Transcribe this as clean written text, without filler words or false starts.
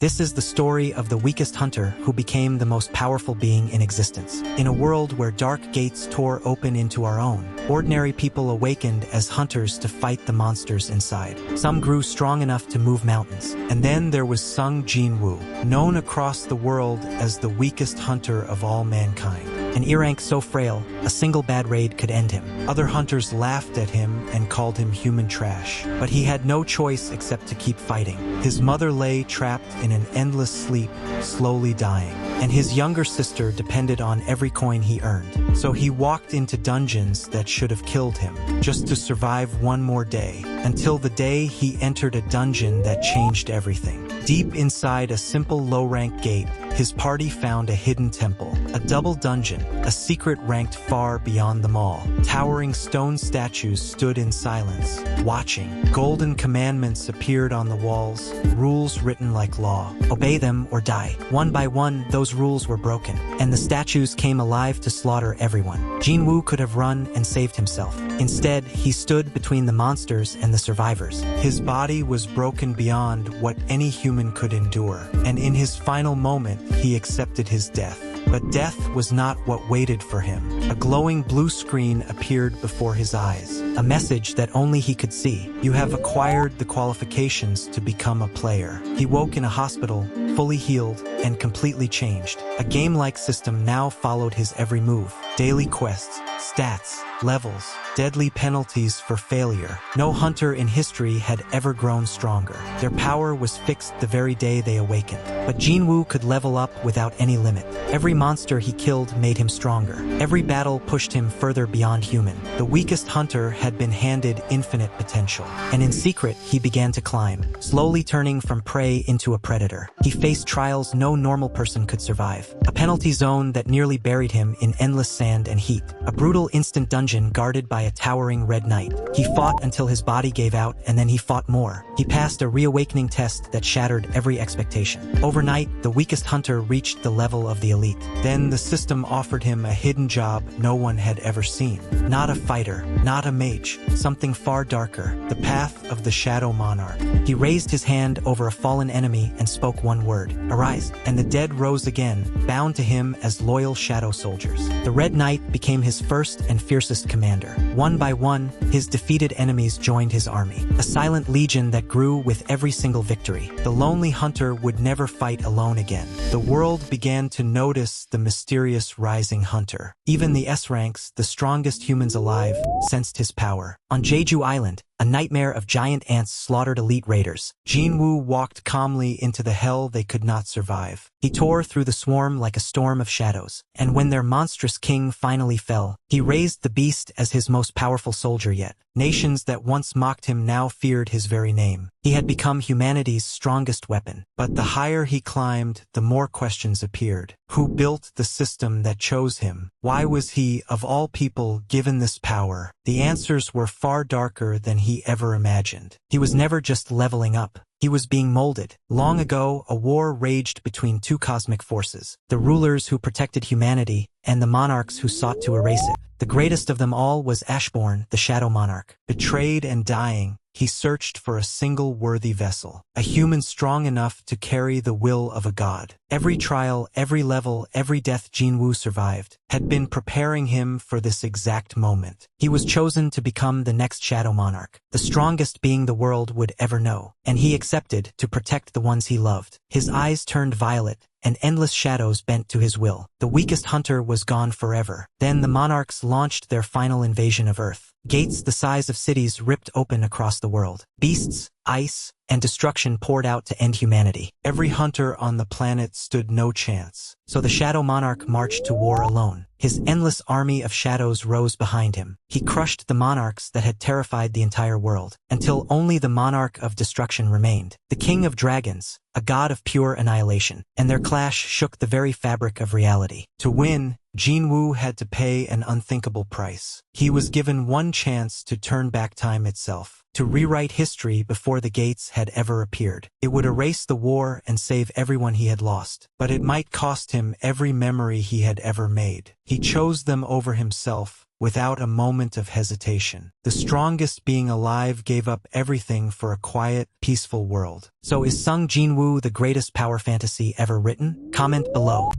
This is the story of the weakest hunter who became the most powerful being in existence. In a world where dark gates tore open into our own, ordinary people awakened as hunters to fight the monsters inside. Some grew strong enough to move mountains. And then there was Sung Jin-Woo, known across the world as the weakest hunter of all mankind. An ear-rank so frail, a single bad raid could end him. Other hunters laughed at him and called him human trash. But he had no choice except to keep fighting. His mother lay trapped in an endless sleep, slowly dying. And his younger sister depended on every coin he earned. So he walked into dungeons that should have killed him, just to survive one more day, until the day he entered a dungeon that changed everything. Deep inside a simple low-rank gate, his party found a hidden temple, a double dungeon, a secret ranked far beyond them all. Towering stone statues stood in silence, watching. Golden commandments appeared on the walls, rules written like law. Obey them or die. One by one, those rules were broken, and the statues came alive to slaughter everyone. Jin-Woo could have run and saved himself. Instead, he stood between the monsters and the survivors. His body was broken beyond what any human could endure, and in his final moment, he accepted his death. But death was not what waited for him. A glowing blue screen appeared before his eyes, a message that only he could see. You have acquired the qualifications to become a player. He woke in a hospital, fully healed and completely changed. A game-like system now followed his every move. Daily quests, stats, levels, deadly penalties for failure. No hunter in history had ever grown stronger. Their power was fixed the very day they awakened. But Jin-Woo could level up without any limit. Every monster he killed made him stronger. Every battle pushed him further beyond human. The weakest hunter had been handed infinite potential. And in secret, he began to climb, slowly turning from prey into a predator. He faced trials no normal person could survive. A penalty zone that nearly buried him in endless sand and heat. A brutal instant dungeon guarded by a towering red knight. He fought until his body gave out, and then he fought more. He passed a reawakening test that shattered every expectation. Overnight, the weakest hunter reached the level of the elite. Then the system offered him a hidden job no one had ever seen. Not a fighter, not a mage, something far darker, the path of the Shadow Monarch. He raised his hand over a fallen enemy and spoke one word, "Arise," and the dead rose again, bound to him as loyal shadow soldiers. The Red Knight became his first and fiercest commander. One by one, his defeated enemies joined his army, a silent legion that grew with every single victory. The lonely hunter would never fight alone again. The world began to notice the mysterious rising hunter. Even the S-ranks, the strongest humans alive, sensed his power. On Jeju Island, a nightmare of giant ants slaughtered elite raiders. Jin-Woo walked calmly into the hell they could not survive. He tore through the swarm like a storm of shadows. And when their monstrous king finally fell, he raised the beast as his most powerful soldier yet. Nations that once mocked him now feared his very name. He had become humanity's strongest weapon. But the higher he climbed, the more questions appeared. Who built the system that chose him? Why was he, of all people, given this power? The answers were far darker than he ever imagined. He was never just leveling up. He was being molded. Long ago, a war raged between two cosmic forces, the rulers who protected humanity and the monarchs who sought to erase it. The greatest of them all was Ashborn, the Shadow Monarch. Betrayed and dying, he searched for a single worthy vessel, a human strong enough to carry the will of a god. Every trial, every level, every death Jin-Woo survived had been preparing him for this exact moment. He was chosen to become the next Shadow Monarch, the strongest being the world would ever know, and he accepted to protect the ones he loved. His eyes turned violet, and endless shadows bent to his will. The weakest hunter was gone forever. Then the monarchs launched their final invasion of Earth. Gates the size of cities ripped open across the world. Beasts, ice, and destruction poured out to end humanity. Every hunter on the planet stood no chance. So the Shadow Monarch marched to war alone. His endless army of shadows rose behind him. He crushed the monarchs that had terrified the entire world, until only the monarch of destruction remained. The king of dragons, a god of pure annihilation, and their clash shook the very fabric of reality. To win, Jin-Woo had to pay an unthinkable price. He was given one chance to turn back time itself, to rewrite history before the gates had ever appeared. It would erase the war and save everyone he had lost, but it might cost him every memory he had ever made. He chose them over himself, without a moment of hesitation. The strongest being alive gave up everything for a quiet, peaceful world. So is Sung Jin-Woo the greatest power fantasy ever written? Comment below.